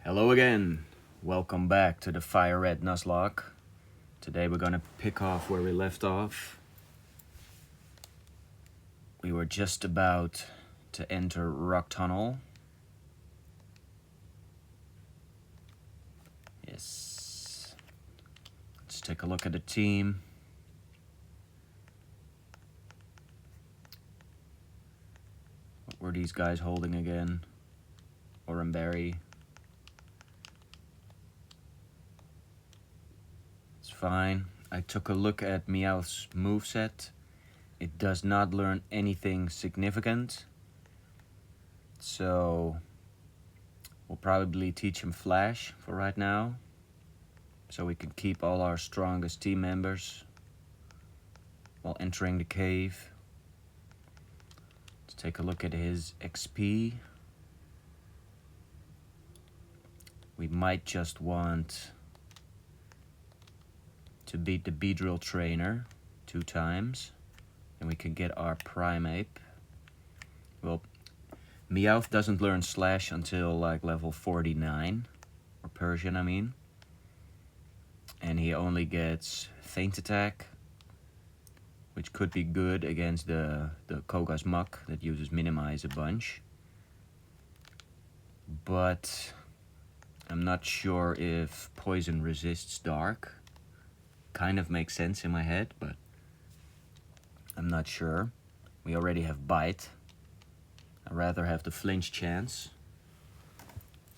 Hello again, welcome back to the Fire Red Nuzlocke. Today we're gonna pick off where we left off. We were just about to enter Rock Tunnel. Yes. Let's take a look at the team. What were these guys holding again? Oranberry. It's fine. I took a look at Meowth's moveset. It does not learn anything significant. So we'll probably teach him Flash for right now, so we can keep all our strongest team members while entering the cave. Let's take a look at his XP. We might just want to beat the Beedrill trainer 2 times, and we can get our Primeape. Well, Meowth doesn't learn Slash until like level 49, or Persian I mean. And he only gets Feint Attack, which could be good against the Koga's Muck that uses Minimize a bunch. But I'm not sure if Poison resists Dark. Kind of makes sense in my head, but I'm not sure. We already have Bite. I'd rather have the flinch chance.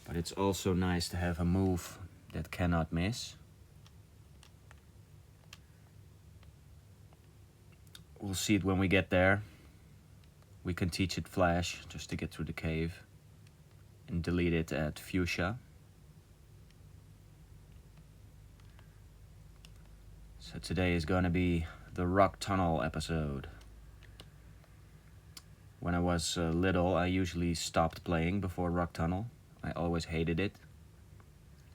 But it's also nice to have a move that cannot miss. We'll see it when we get there. We can teach it Flash just to get through the cave and delete it at Fuchsia. So today is gonna be the Rock Tunnel episode. When I was little, I usually stopped playing before Rock Tunnel. I always hated it.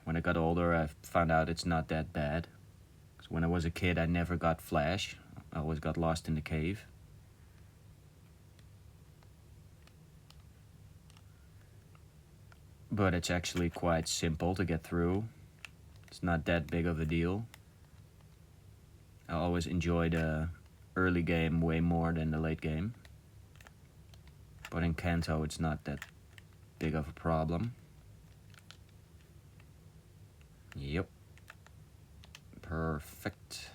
When I got older, I found out it's not that bad. 'Cause when I was a kid, I never got Flash. I always got lost in the cave. But it's actually quite simple to get through. It's not that big of a deal. I always enjoy the early game way more than the late game. But in Kanto, it's not that big of a problem. Yep. Perfect.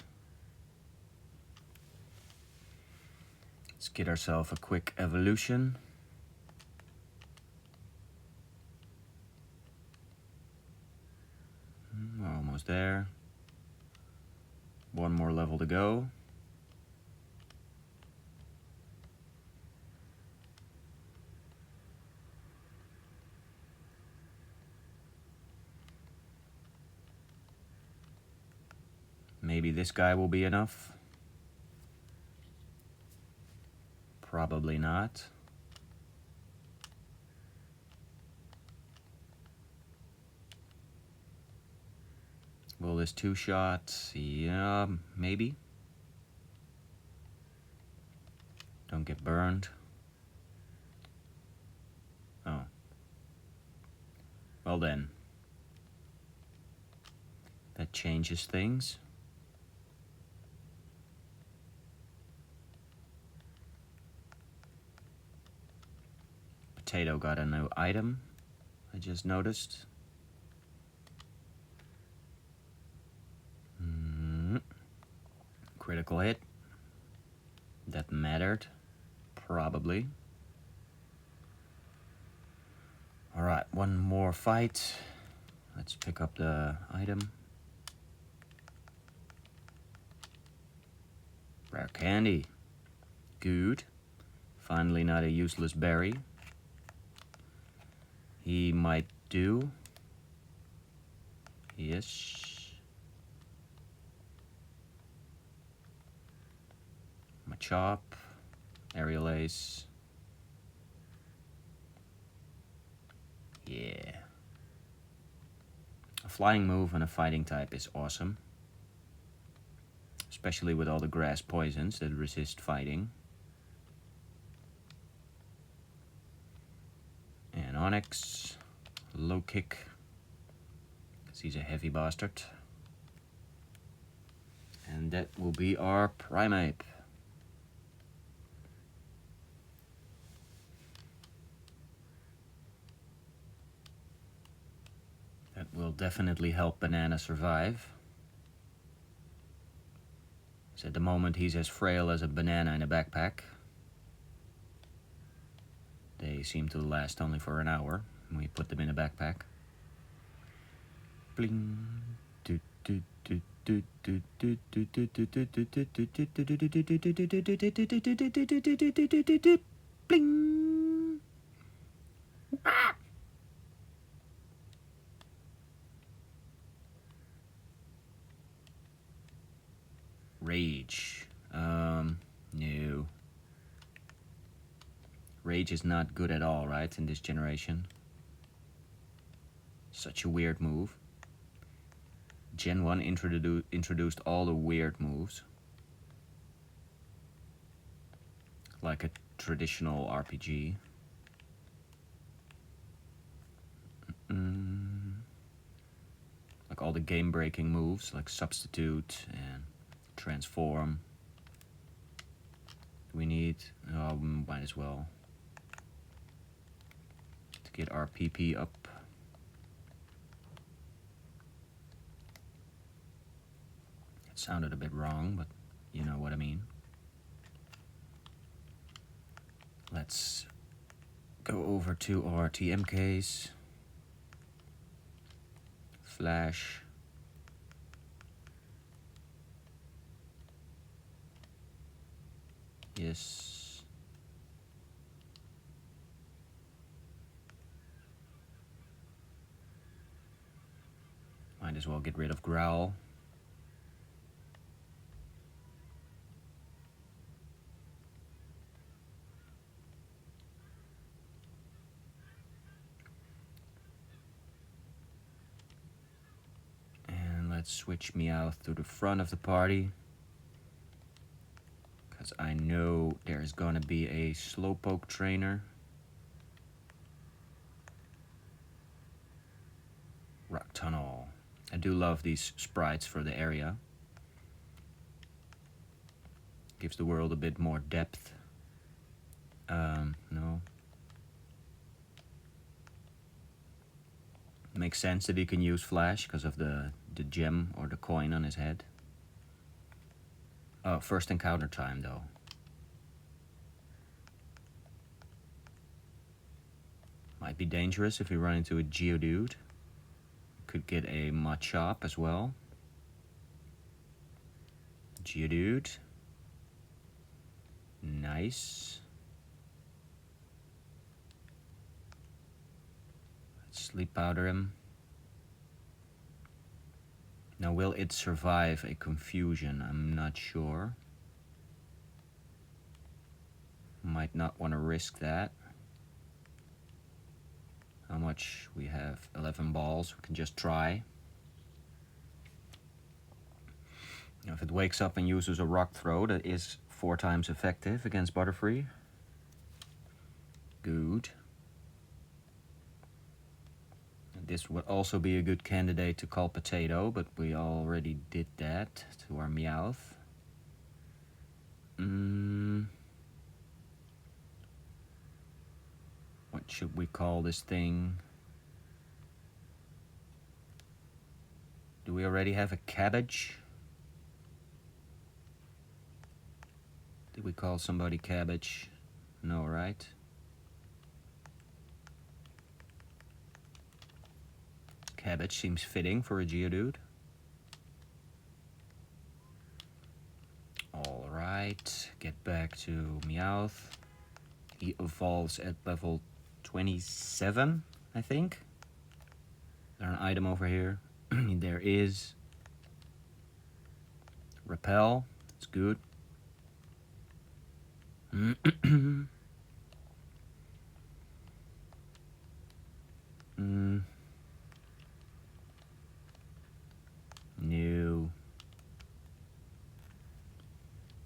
Let's get ourselves a quick evolution. We're almost there. 1 more level to go. Maybe this guy will be enough. Probably not. Will this 2-shot? Yeah, maybe. Don't get burned. Oh. Well then. That changes things. Potato got a new item, I just noticed. Critical hit. That mattered. Probably. Alright, 1 more fight. Let's pick up the item. Rare candy. Good. Finally not a useless berry. He might do. Yes. Machop. Aerial Ace. Yeah. A flying move and a fighting type is awesome. Especially with all the grass poisons that resist fighting. And Onyx. Low kick. He's a heavy bastard. And that will be our Primeape. That will definitely help Banana survive. So at the moment he's as frail as a banana in a backpack. They seem to last only for an hour when we put them in a backpack. Bling. Bling. Rage. No. Rage is not good at all, right, in this generation. Such a weird move. Gen 1 introduced all the weird moves. Like a traditional RPG. Like all the game-breaking moves, like Substitute and Transform. We need, might as well, to get our PP up. It sounded a bit wrong, but you know what I mean. Let's go over to our TMKs. Flash. Yes. Might as well get rid of Growl. And let's switch Meowth to the front of the party. Because I know there's gonna be a Slowpoke trainer. Rock Tunnel. I do love these sprites for the area. Gives the world a bit more depth. No. Makes sense that he can use Flash because of the gem or the coin on his head. Oh, first encounter time though. Might be dangerous if we run into a Geodude. Could get a Machop as well. Geodude. Nice. Let's Sleep Powder him. Now will it survive a confusion? I'm not sure. Might not want to risk that. How much? We have 11 balls. We can just try. Now if it wakes up and uses a Rock Throw, that is 4 times effective against Butterfree. Good. This would also be a good candidate to call Potato, but we already did that to our Meowth. What should we call this thing? Do we already have a Cabbage? Did we call somebody Cabbage? No, right? Cabbage seems fitting for a Geodude. Alright, get back to Meowth. He evolves at level 27, I think. Is there an item over here? There is. Repel, it's good. No.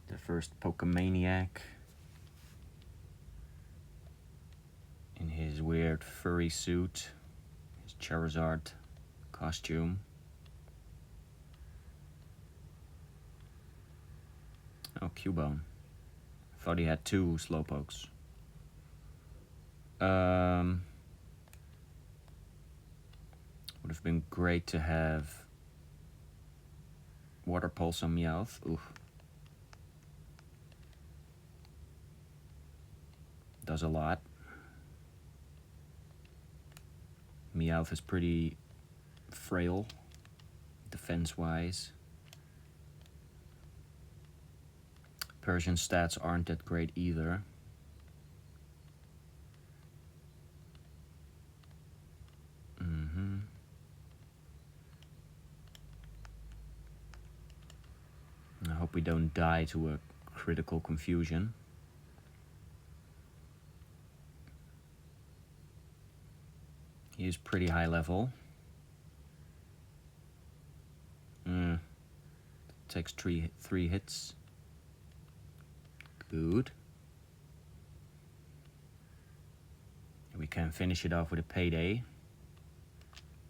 The first Pokemaniac in his weird furry suit, his Charizard Costume. Oh, Cubone. Thought he had 2 Slowpokes. Would have been great to have Water Pulse on Meowth. Ooh. Does a lot. Meowth is pretty frail, defense-wise. Persian stats aren't that great either. I hope we don't die to a critical confusion. He is pretty high level. Takes three hits. Good. We can finish it off with a payday.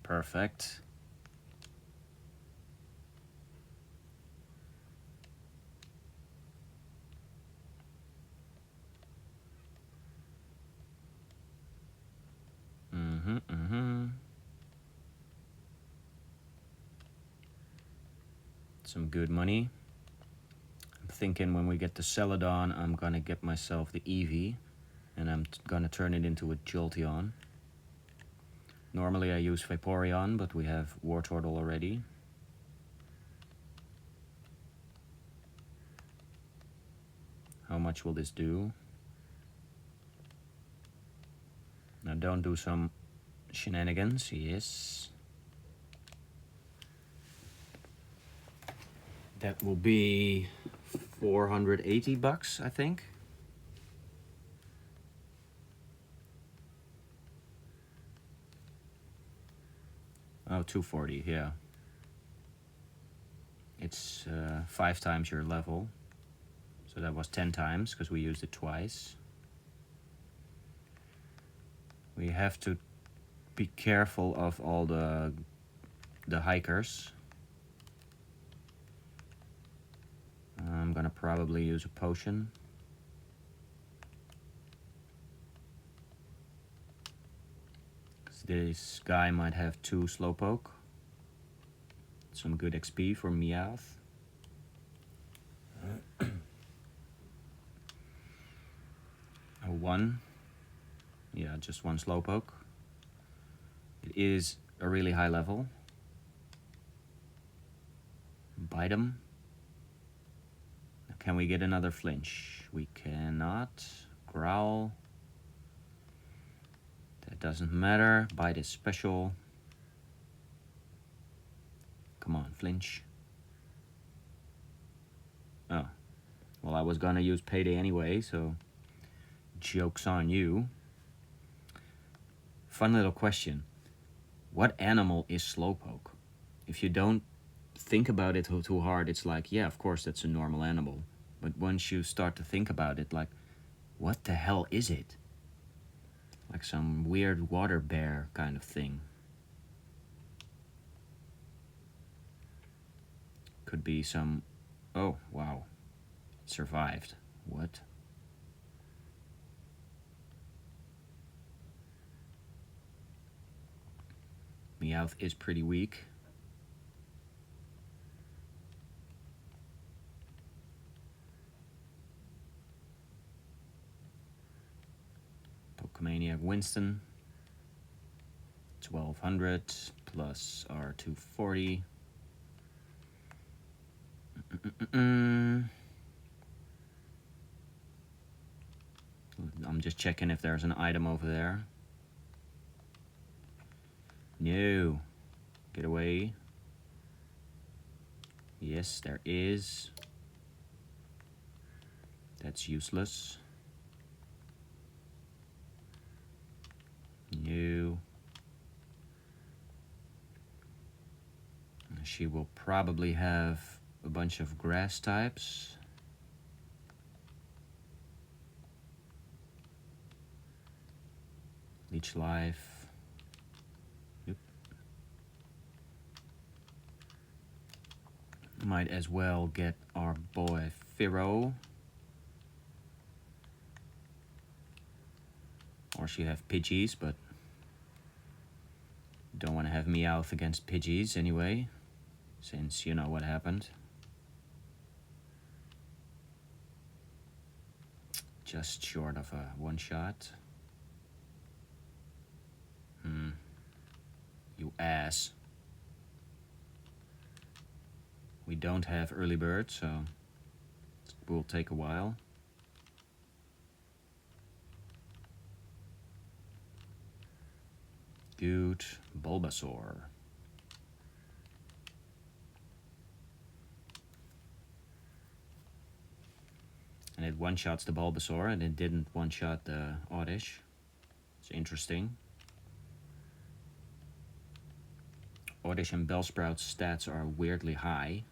Perfect. Some good money. I'm thinking when we get the Celadon, I'm gonna get myself the Eevee, and I'm gonna turn it into a Jolteon. Normally I use Vaporeon, but we have Wartortle already. How much will this do? Now don't do some shenanigans, yes. That will be 480 bucks, I think. Oh, 240, yeah. It's 5 times your level. So that was 10 times, because we used it twice. We have to be careful of all the hikers. I'm gonna probably use a potion. This guy might have 2 Slowpoke. Some good XP for Meowth. A 1. Yeah, just 1 Slowpoke. It is a really high level. Bite him. Can we get another flinch? We cannot. Growl. That doesn't matter. Bite is special. Come on, flinch. Oh. Well, I was gonna use payday anyway, so joke's on you. Fun little question. What animal is Slowpoke? If you don't think about it too hard, it's like, yeah, of course that's a normal animal. But once you start to think about it, like, what the hell is it? Like some weird water bear kind of thing. Could be some... Oh, wow. It survived. What? Meowth is pretty weak. Pokemaniac Winston. 1200 plus our 240. I'm just checking if there's an item over there. No. Get away. Yes, there is. That's useless. No. She will probably have a bunch of grass types. Leech Life. Yep. Might as well get our boy Firo. Or she have Pidgeys, but don't want to have Meowth against Pidgeys anyway, since you know what happened. Just short of a one-shot. You ass. We don't have early bird, so it will take a while. Good. Bulbasaur. And it one-shots the Bulbasaur, and it didn't one-shot the Oddish. It's interesting. Oddish and Bellsprout's stats are weirdly high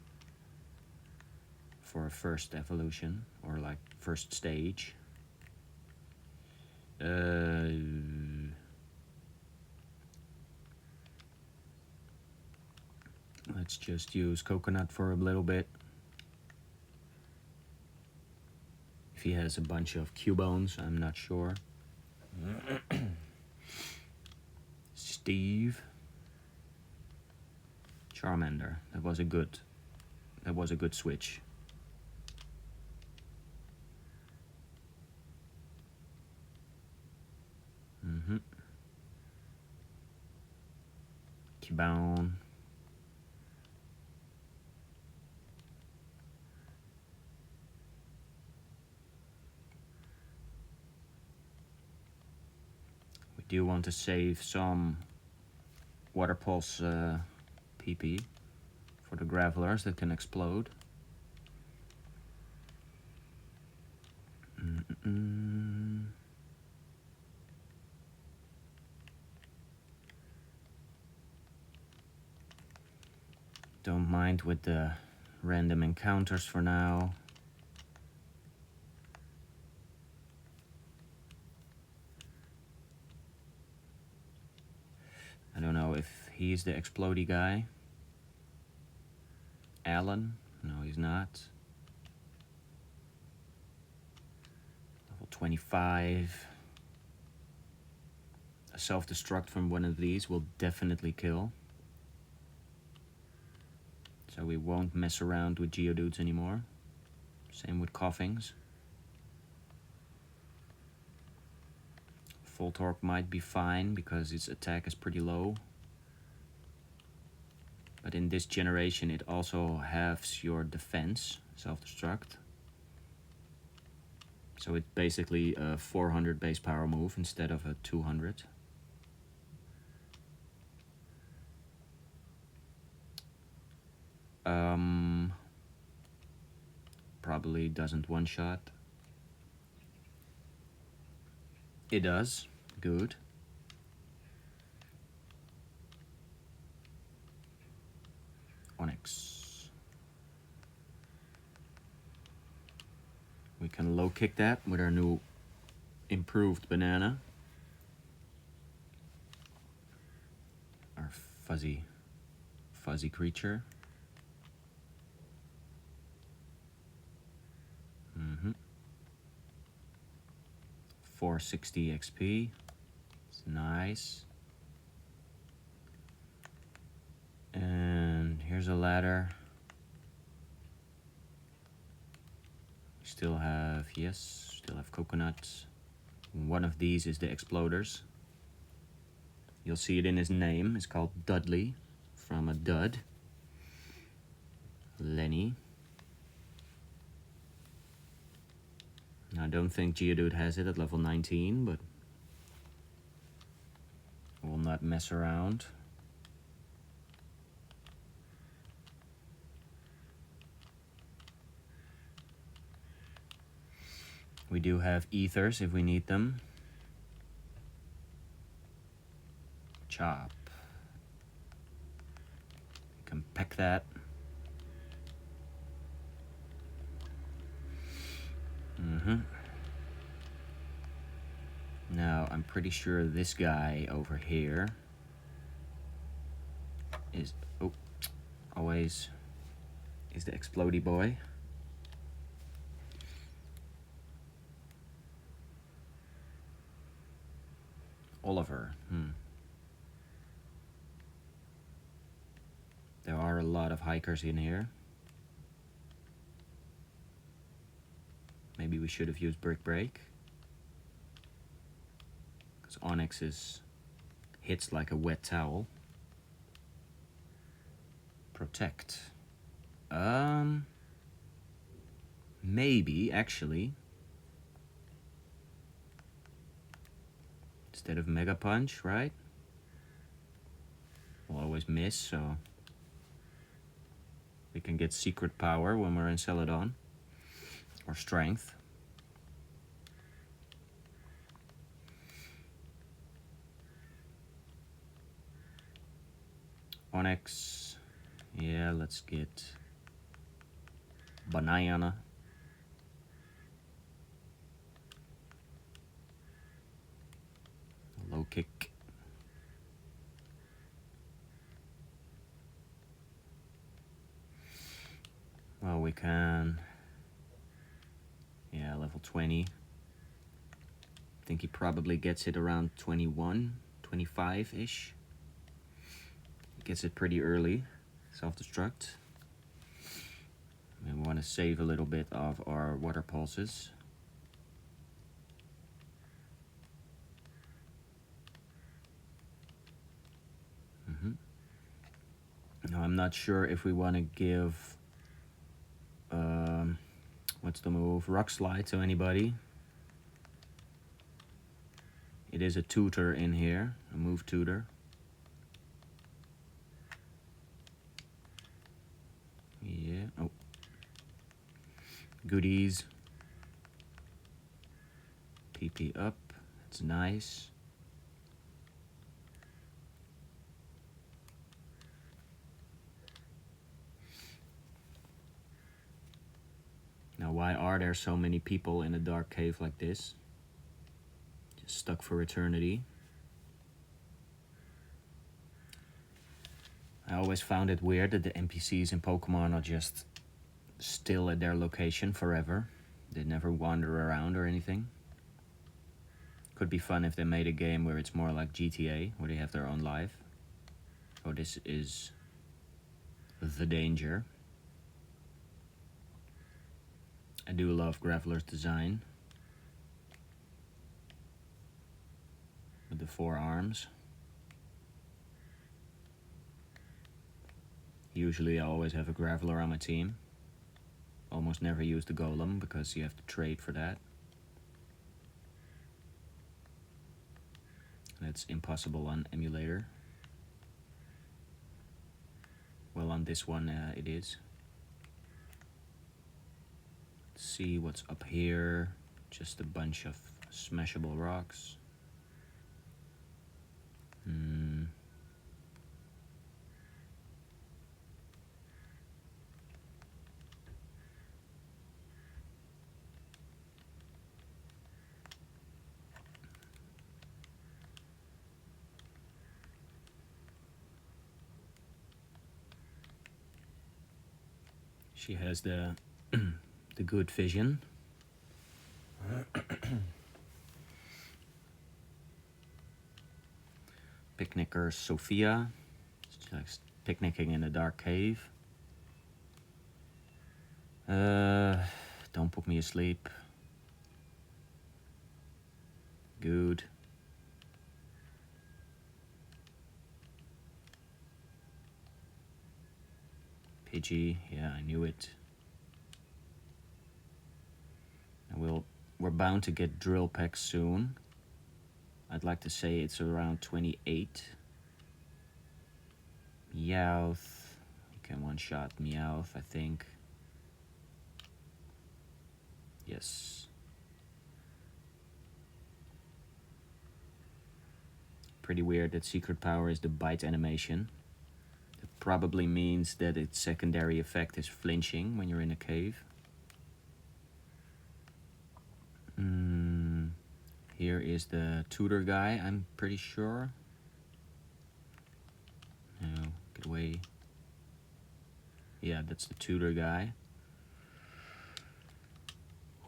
for a first evolution, or like first stage. Let's just use Coconut for a little bit. If he has a bunch of Cubones, I'm not sure. Steve. Charmander. That was a good switch. Cubone. We do want to save some Water Pulse PP for the Gravelers that can explode. Don't mind with the random encounters for now. I don't know if he's the explodey guy. Alan? No, he's not. Level 25. A self-destruct from one of these will definitely kill. So we won't mess around with Geodudes anymore. Same with Coughings. Voltorb might be fine because its attack is pretty low. But in this generation it also halves your defense, self-destruct. So it's basically a 400 base power move instead of a 200. Probably doesn't one-shot. It does. Good. Onyx. We can low kick that with our new improved banana. Our fuzzy creature. 460 XP. It's nice. And here's a ladder. We still have coconuts. One of these is the exploders. You'll see it in his name. It's called Dudley, from a dud. Lenny. I don't think Geodude has it at level 19, but we'll not mess around. We do have ethers if we need them. Chop. We can peck that. Now, I'm pretty sure this guy over here is the explodey boy. Oliver. There are a lot of hikers in here. Maybe we should have used Brick Break. Because Onyx hits like a wet towel. Protect. Maybe, actually. Instead of Mega Punch, right? We'll always miss, so we can get Secret Power when we're in Celadon. Or Strength. Onyx. Yeah, let's get Banana. Low kick. Well, we can... Yeah, level 20. I think he probably gets it around 21, 25-ish. He gets it pretty early. Self-destruct. And we want to save a little bit of our water pulses. Now I'm not sure if we want to give what's the move? Rock Slide to anybody. It is a tutor in here, a move tutor. Yeah. Oh. Goodies. PP up. That's nice. Now, why are there so many people in a dark cave like this? Just stuck for eternity. I always found it weird that the NPCs in Pokemon are just still at their location forever. They never wander around or anything. Could be fun if they made a game where it's more like GTA, where they have their own life. Oh, this is the danger. I do love Graveler's design. With the 4 arms. Usually I always have a Graveler on my team. Almost never use the Golem because you have to trade for that. And it's impossible on emulator. Well, on this one it is. Let's see what's up here. Just a bunch of smashable rocks. She has the good vision. Picnicker Sophia. She's like picnicking in a dark cave. Don't put me asleep. Good. Pidgey, yeah, I knew it. And we're bound to get drill packs soon. I'd like to say it's around 28. Meowth. You can one-shot Meowth, I think. Yes. Pretty weird that Secret Power is the bite animation. That probably means that its secondary effect is flinching when you're in a cave. Here is the tutor guy, I'm pretty sure. No, get away. Yeah, that's the tutor guy.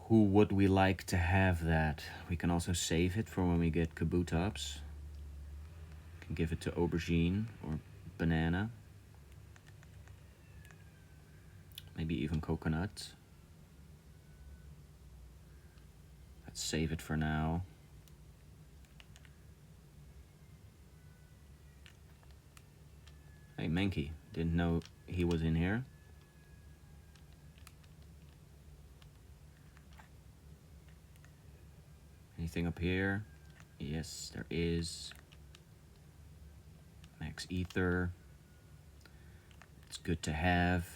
Who would we like to have that? We can also save it for when we get Kabutops. Can give it to Aubergine or Banana. Maybe even Coconut. Let's save it for now. Hey, Mankey. Didn't know he was in here. Anything up here? Yes, there is. Max Ether. It's good to have.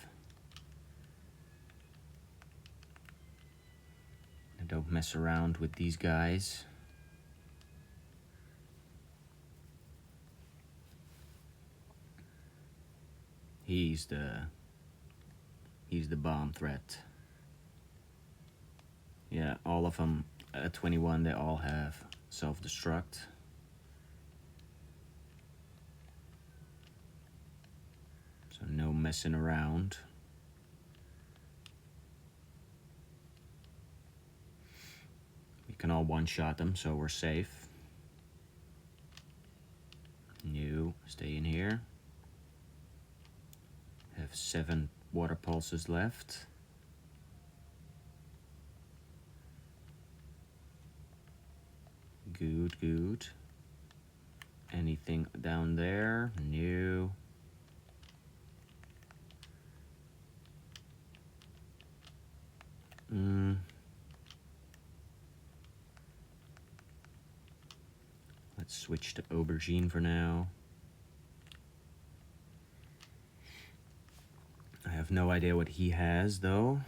I don't mess around with these guys. He's the bomb threat. Yeah, all of them at 21, they all have self-destruct. So no messing around. We can all one-shot them, so we're safe. You stay in here. Have 7 water pulses left. Good, good. Anything down there? No. Let's switch to Aubergine for now. I have no idea what he has, though.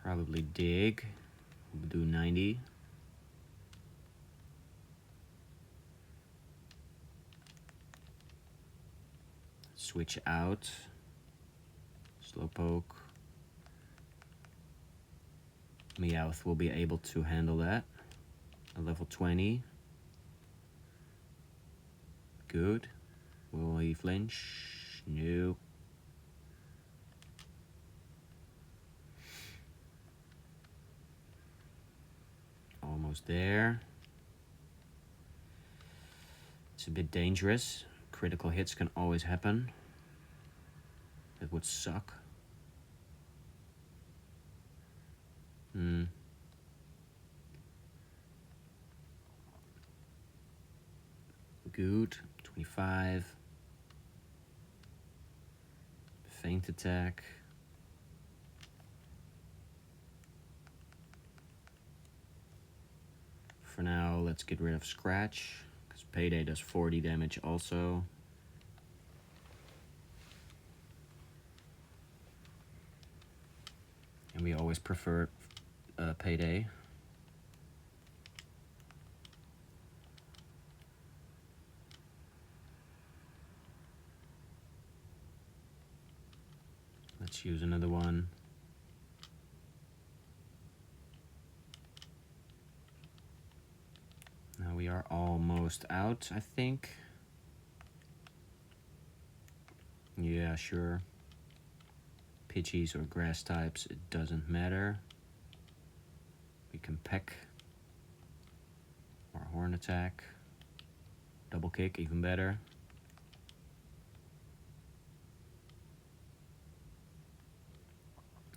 Probably dig. We'll do 90. Switch out. Slowpoke. Meowth will be able to handle that. A level 20. Good. Will he flinch? No. Almost there. It's a bit dangerous. Critical hits can always happen. That would suck. Good. 25. Feint attack. For now, let's get rid of Scratch, because Payday does 40 damage also. And we always prefer Payday. Let's use another one. Now we are almost out, I think. Yeah, sure. Pidgeys or grass types, it doesn't matter. We can peck or horn attack. Double kick, even better.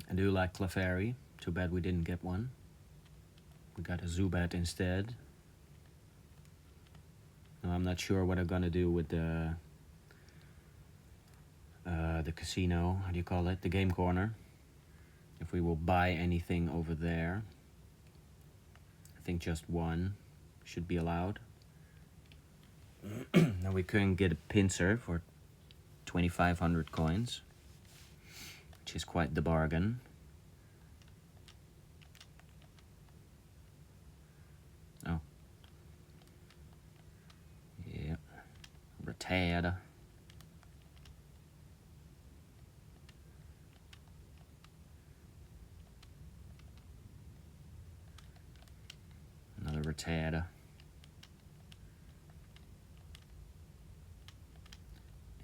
I do like Clefairy. Too bad we didn't get one. We got a Zubat instead. Now, I'm not sure what I'm gonna do with the casino. How do you call it? The game corner. If we will buy anything over there. I think just one should be allowed. Now we can get a pincer for 2,500 coins, which is quite the bargain. Oh. Yeah. Rattata. Rattata.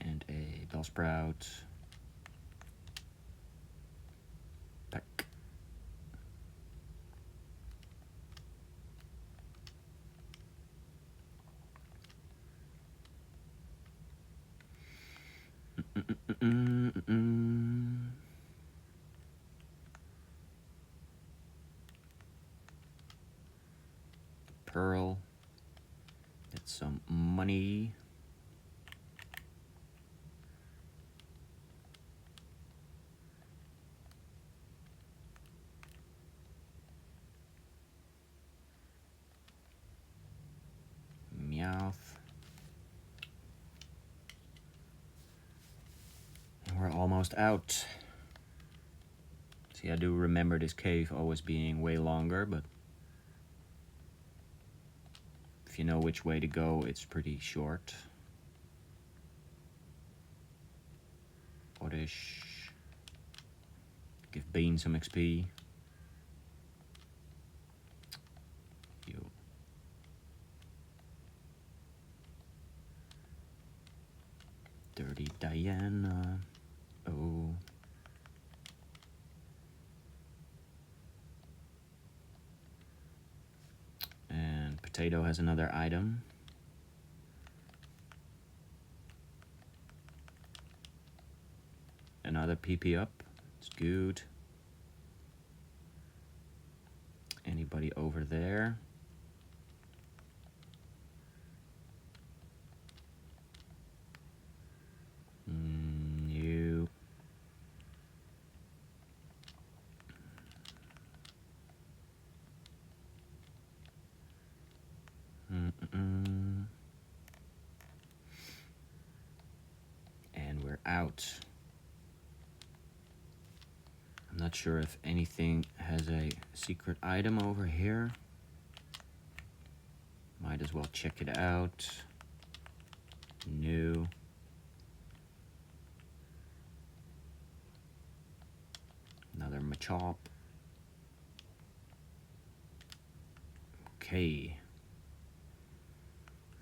And a Bellsprout. Peck. Pearl. Get some money. Meowth. And we're almost out. See, I do remember this cave always being way longer, but if you know which way to go, it's pretty short. Oddish. Give Bean some XP. You. Dirty Diana. Oh. And Potato has another item. Another PP up. It's good. Anybody over there? You. And we're out. I'm not sure if anything has a secret item over here. Might as well check it out. No. Another Machop. Okay.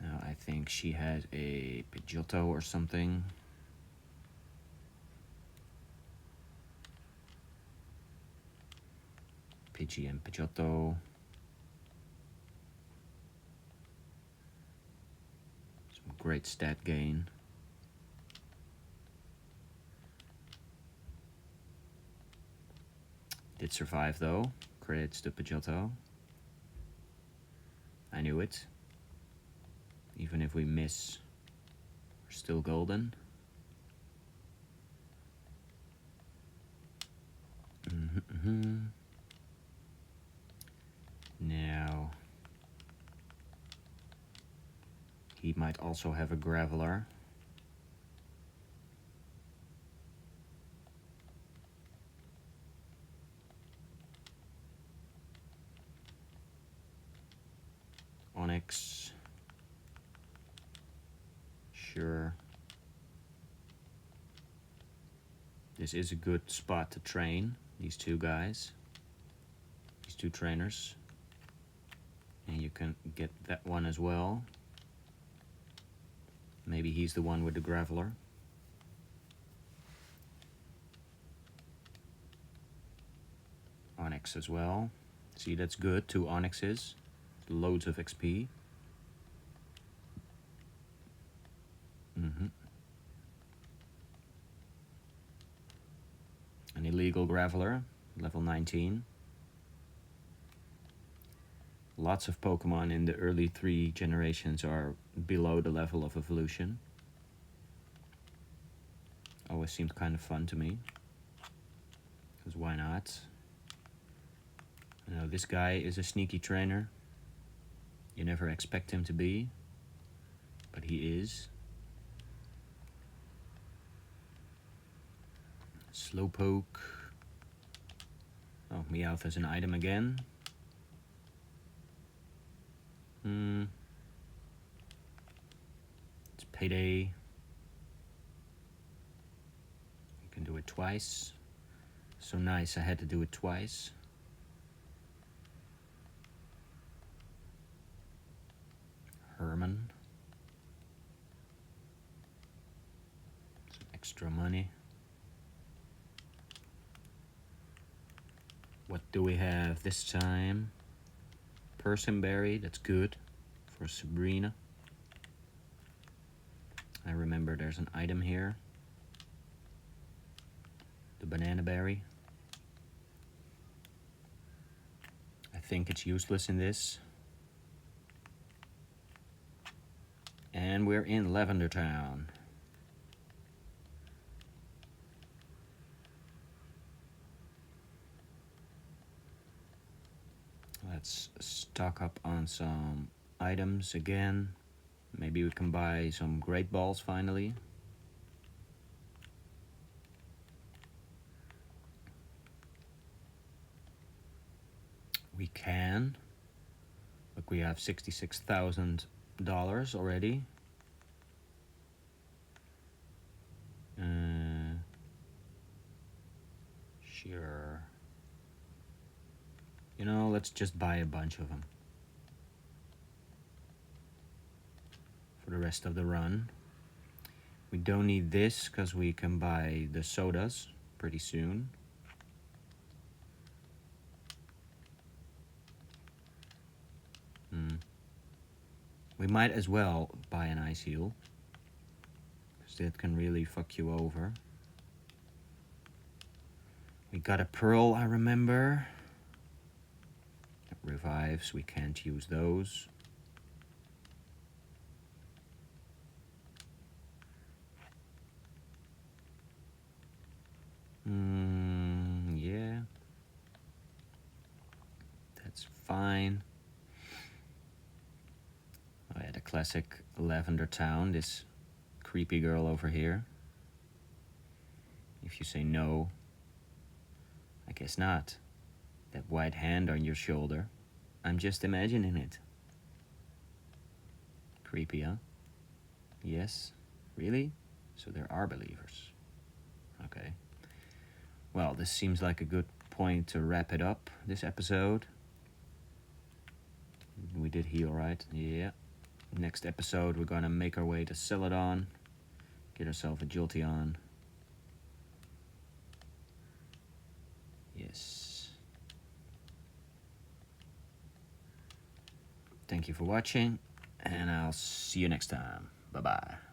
Now I think she has a Pidgeotto or something. Pidgey and Pidgeotto. Some great stat gain. Did survive though. Credits to Pidgeotto. I knew it. Even if we miss, we're still golden. Now, he might also have a Graveler. Onix. Sure. This is a good spot to train these two guys. These two trainers. And you can get that one as well. Maybe he's the one with the Graveler. Onix as well. See, that's good. 2 Onixes. Loads of XP. An illegal Graveler, level 19. Lots of Pokemon in the early 3 generations are below the level of evolution. Always seemed kind of fun to me. Because why not? You know, this guy is a sneaky trainer. You never expect him to be, but he is. Slowpoke. Oh, Meowth has an item again. It's Payday. You can do it twice. So nice, I had to do it twice. extra money. What do we have this time? Persimberry, that's good for Sabrina. I remember there's an item here. The banana berry. I think it's useless in this. And we're in Lavender Town. Let's stock up on some items again. Maybe we can buy some great balls finally. We can. Look, we have $66,000 already. Sure. You know, let's just buy a bunch of them for the rest of the run. We don't need this because we can buy the sodas pretty soon. We might as well buy an ice heal, because that can really fuck you over. We got a pearl, I remember. It revives, we can't use those. Yeah. That's fine. Oh yeah, the classic Lavender Town, this creepy girl over here. If you say no, I guess not. That white hand on your shoulder, I'm just imagining it. Creepy, huh? Yes? Really? So there are believers. Okay. Well, this seems like a good point to wrap it up, this episode. We did heal, right? Yeah. Next episode, we're gonna make our way to Celadon, get ourselves a Jolteon. Yes. Thank you for watching, and I'll see you next time. Bye-bye.